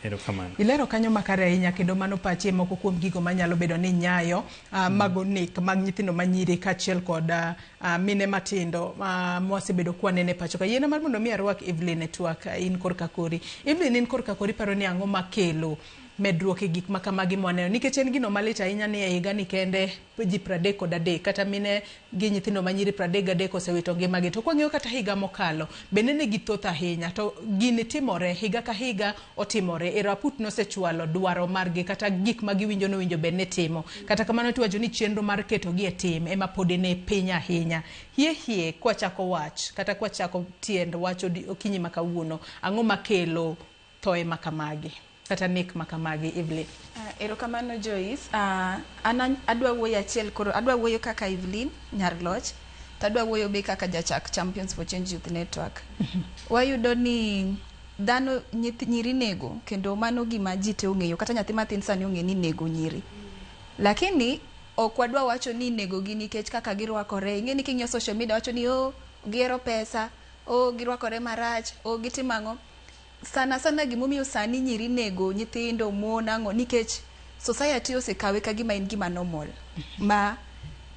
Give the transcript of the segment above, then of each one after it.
Erokamano. Ilero kanyo makare ahinya kendo mano pachi moko kuom gigo manyalo bedo ni nyayo mago nek mag nyithindo manyiri kachiel kod mine matindo mwasebedo kwanene pacho ka yiena mar mondo mi arwak Evelyn e twak in korka kori. Evelyn in korka kori paro ni ang'o makelo medruok e gik makamagi mwaneno nikech en gino malit ahinya ni e higa ni kende ji 33 kata mine gi nyithindo manyiri 33 osewito ngimagi to kwang'eyo kata higa mokalo bende ne githoth ahinya to gini timore higa ka higa otimore e raput nosechwalo dwaro margi kata gik ma giwinjo nowinjo bed ne timo kata kamano tiwacho ni chenro mar ketogi e tim ema pod ne piny ahinya hie kwachako wach kata kwachako tiend wach okinyi makawuono ang'o makelo thoe makamagi kata nek makamagi Evelyn. Erokamano Joyce. An adwa wuoyo achiel koro adwa wuoyo kaka Evelyn Nyarloch to adwa wuoyo be kaka jachak Champions for Change Youth Network. Wayudo ni dhano nyiri nego kendo mano gima ji te ong'eyo kata nyathi matin sani ong'e ni nego nyiri. Lakini ok wadwa wacho ni nego gi nikech kaka girwakore. Ing'e ni king'iyo social media wacho ni gihero pesa, girwakore marach, gitimo ang'o. Sana gimomiyo sani nyiri nego nyithindo mon ang'o nikech society osekawe ka gima en gima normal ma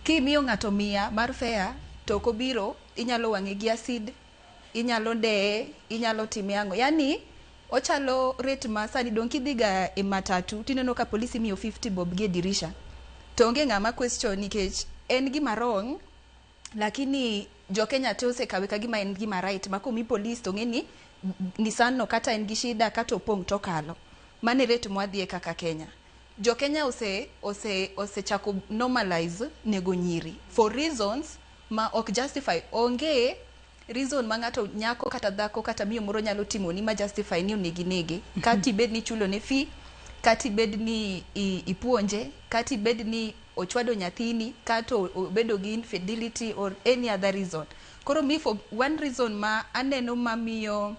kimiyo ng'ato 100 mar fare to kobiro inyalo wang'e gi acid, inyalo deye, inyalo time ang'o. Yani ochalo rate ma sani dong kidhiga e matatu tineno ka polisi miyo 50 bob gi e dirisha to onge ng'ama question nikech en gima wrong lakini jo Kenya te osekawe ka gima en gima right ma komi police to ng'eni Nissan no kata en gi shida kata opong' to kalo mane rate mwadhie kaka Kenya. Jo Kenya osechako normalize nego nyiri for reasons ma ok justify. Onge reason ma ng'ato nyako kata dhako kata miyo moro nyalo timo ni ma justify ni onegi kati bed ni chulo ne fee kati bed ni ipuonje kati bed ni ochwado nyathini kata obedo gi infidelity or any other reason. Koro mi for one reason ma aneno mamiyo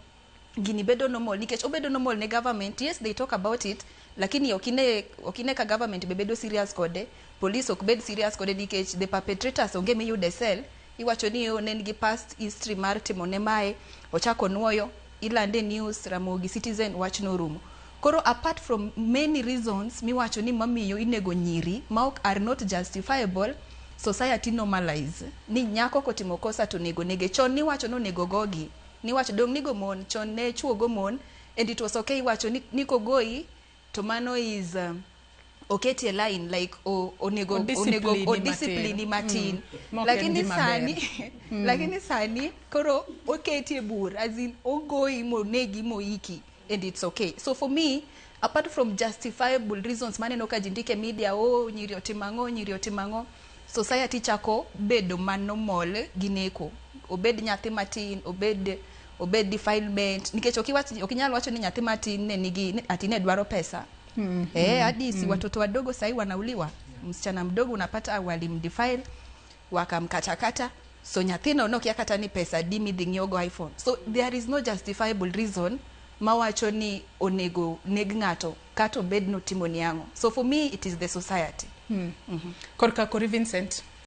gini bedo normal nikech obedo normal ne government. Yes, they talk about it lakini okine ka government bedo serious kode, police ok bed serious kode nikech the perpetrators onge miyude cell. Iwacho ni ne gi past history mar timo ne mae, ochako nuoyo, ilande news, Ramogi Citizen wach no rumo. Koro apart from many reasons miwacho ni mamiyo inego nyiri ma ok are not justifiable, society normalize ni nyako kotimo kosa to nego nege. Chon ni wacho no nego gogi, ni wacho dong nigo mon, chon ne chuo go mon and it was okay wacho ni kogoi to mano is oketi a line like onego discipline matin. Lakini sani koro oketi e bur as in ogoi monegi moiki and it's okay. So for me, apart from justifiable reasons maneno ka jindike media nyiri otimango society chako bedo manormal gineko. Obed nyathi matin, obed defilement nikech okinyalo wacho ni nyathi matin ne nigi atine dwaro pesa. Hadi watoto wadogo sahi wanauliwa. Msichana mdogo unapata walimdefile wakamkatakata. So nyathino no kiakata ni pesa dimi ding'iogo iPhone. So there is no justifiable reason mawacho ni onego neg ng'ato kato bed no timo niango. So for me it is the society. Korka Kori Vincent.